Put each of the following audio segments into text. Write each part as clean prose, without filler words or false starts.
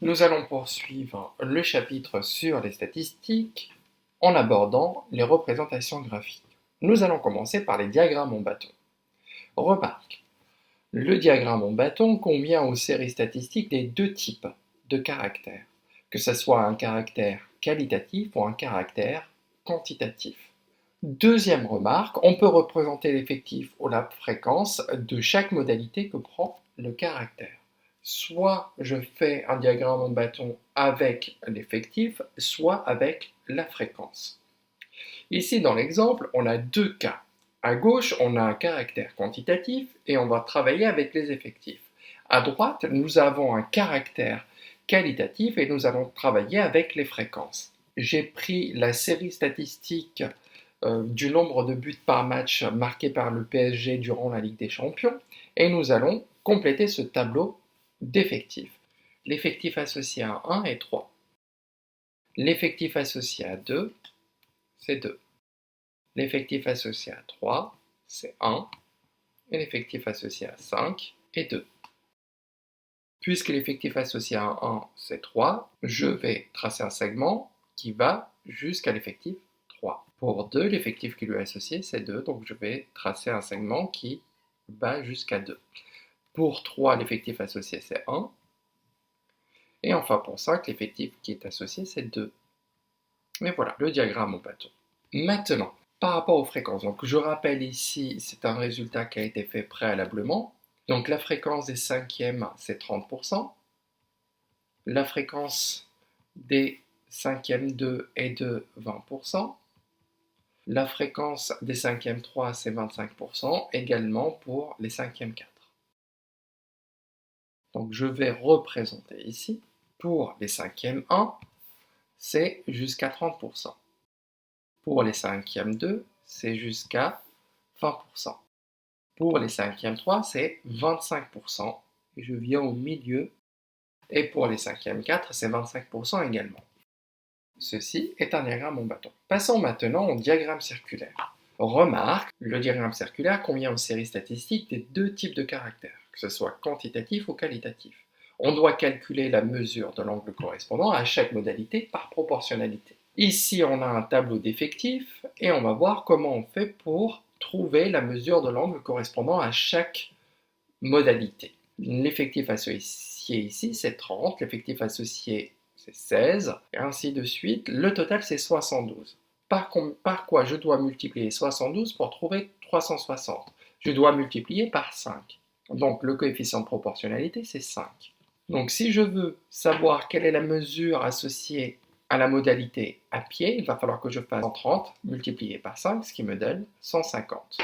Nous allons poursuivre le chapitre sur les statistiques en abordant les représentations graphiques. Nous allons commencer par les diagrammes en bâton. Remarque, le diagramme en bâton convient aux séries statistiques des deux types de caractères, que ce soit un caractère qualitatif ou un caractère quantitatif. Deuxième remarque, on peut représenter l'effectif ou la fréquence de chaque modalité que prend le caractère. Soit je fais un diagramme en bâton avec l'effectif, soit avec la fréquence. Ici, dans l'exemple, on a deux cas. À gauche, on a un caractère quantitatif et on va travailler avec les effectifs. À droite, nous avons un caractère qualitatif et nous allons travailler avec les fréquences. J'ai pris la série statistique du nombre de buts par match marqués par le PSG durant la Ligue des Champions et nous allons compléter ce tableau d'effectifs. L'effectif associé à 1 est 3. L'effectif associé à 2, c'est 2. L'effectif associé à 3, c'est 1. Et l'effectif associé à 5 est 2. Puisque l'effectif associé à 1, c'est 3, je vais tracer un segment qui va jusqu'à l'effectif 3. Pour 2, l'effectif qui lui est associé, c'est 2, donc je vais tracer un segment qui va jusqu'à 2. Pour 3, l'effectif associé, c'est 1. Et enfin, pour 5, l'effectif qui est associé, c'est 2. Et voilà, le diagramme au bâton. Maintenant, par rapport aux fréquences, donc je rappelle ici, c'est un résultat qui a été fait préalablement. Donc la fréquence des cinquièmes, c'est 30%. La fréquence des cinquièmes 2 est de 20%. La fréquence des cinquièmes 3, c'est 25%, également pour les cinquièmes 4. Donc je vais représenter ici, pour les cinquièmes 1, c'est jusqu'à 30%. Pour les cinquièmes 2, c'est jusqu'à 20%. Pour les cinquièmes 3, c'est 25%. Et je viens au milieu. Et pour les cinquièmes 4, c'est 25% également. Ceci est un diagramme en bâton. Passons maintenant au diagramme circulaire. Remarque, le diagramme circulaire convient aux séries statistiques des deux types de caractères, que ce soit quantitatif ou qualitatif. On doit calculer la mesure de l'angle correspondant à chaque modalité par proportionnalité. Ici, on a un tableau d'effectifs et on va voir comment on fait pour trouver la mesure de l'angle correspondant à chaque modalité. L'effectif associé ici, c'est 30, l'effectif associé, c'est 16, et ainsi de suite. Le total, c'est 72. Par quoi je dois multiplier 72 pour trouver 360? Je dois multiplier par 5. Donc le coefficient de proportionnalité, c'est 5. Donc si je veux savoir quelle est la mesure associée à la modalité à pied, il va falloir que je fasse 130 multiplié par 5, ce qui me donne 150.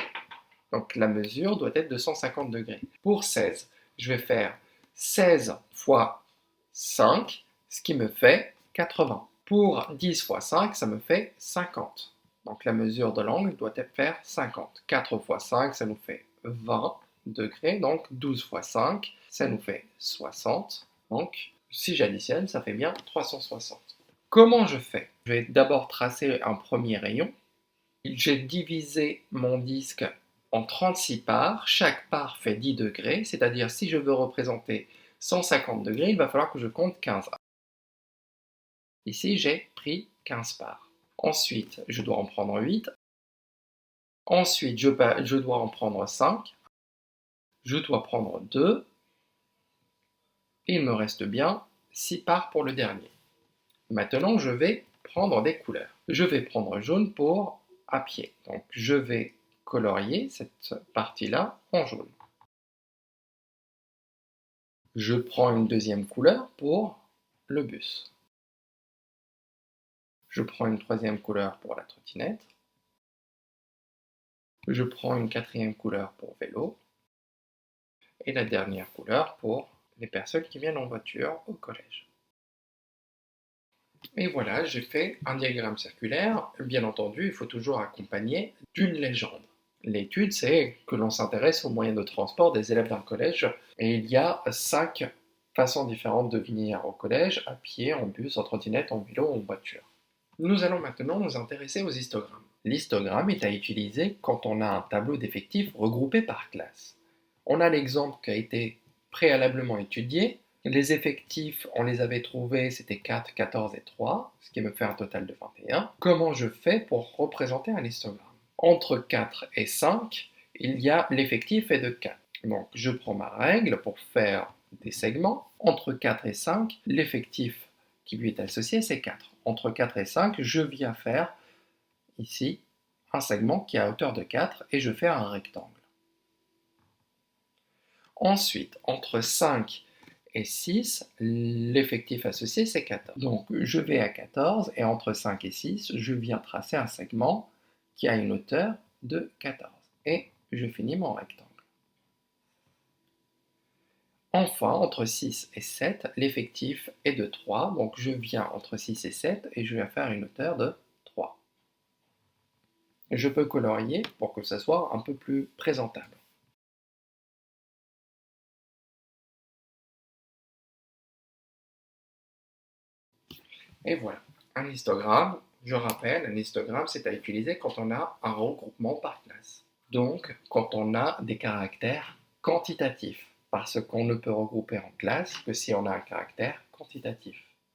Donc la mesure doit être de 150 degrés. Pour 16, je vais faire 16 fois 5, ce qui me fait 80. Pour 10 fois 5, ça me fait 50. Donc la mesure de l'angle doit être faire 50. 4 fois 5, ça nous fait 20 degrés. Donc 12 fois 5, ça nous fait 60. Donc si j'additionne, ça fait bien 360. Comment je fais? Je vais d'abord tracer un premier rayon. J'ai divisé mon disque en 36 parts. Chaque part fait 10 degrés, c'est-à-dire si je veux représenter 150 degrés, il va falloir que je compte 15. Ici, j'ai pris 15 parts. Ensuite, je dois en prendre 8. Ensuite, je dois en prendre 5. Je dois prendre 2. Et il me reste bien 6 parts pour le dernier. Maintenant, je vais prendre des couleurs. Je vais prendre jaune pour à pied. Donc, je vais colorier cette partie-là en jaune. Je prends une deuxième couleur pour le bus. Je prends une troisième couleur pour la trottinette. Je prends une quatrième couleur pour vélo. Et la dernière couleur pour les personnes qui viennent en voiture au collège. Et voilà, j'ai fait un diagramme circulaire. Bien entendu, il faut toujours accompagner d'une légende. L'étude, c'est que l'on s'intéresse aux moyens de transport des élèves d'un collège. Et il y a 5 façons différentes de venir au collège, à pied, en bus, en trottinette, en vélo, en voiture. Nous allons maintenant nous intéresser aux histogrammes. L'histogramme est à utiliser quand on a un tableau d'effectifs regroupé par classe. On a l'exemple qui a été préalablement étudié, Les effectifs, on les avait trouvés, c'était 4, 14 et 3, ce qui me fait un total de 21. Comment je fais pour représenter un histogramme? Entre 4 et 5, il y a l'effectif est de 4. Donc je prends ma règle pour faire des segments. Entre 4 et 5, l'effectif qui lui est associé, c'est 4. Entre 4 et 5, je viens faire ici un segment qui est à hauteur de 4 et je fais un rectangle. Ensuite, entre 5 et 6, l'effectif associé, c'est 14. Donc, je vais à 14 et entre 5 et 6, je viens tracer un segment qui a une hauteur de 14. Et je finis mon rectangle. Enfin, entre 6 et 7, l'effectif est de 3. Donc, je viens entre 6 et 7 et je vais faire une hauteur de 3. Je peux colorier pour que ça soit un peu plus présentable. Et voilà, un histogramme, je rappelle, un histogramme, c'est à utiliser quand on a un regroupement par classe. Donc, quand on a des caractères quantitatifs, parce qu'on ne peut regrouper en classe que si on a un caractère quantitatif.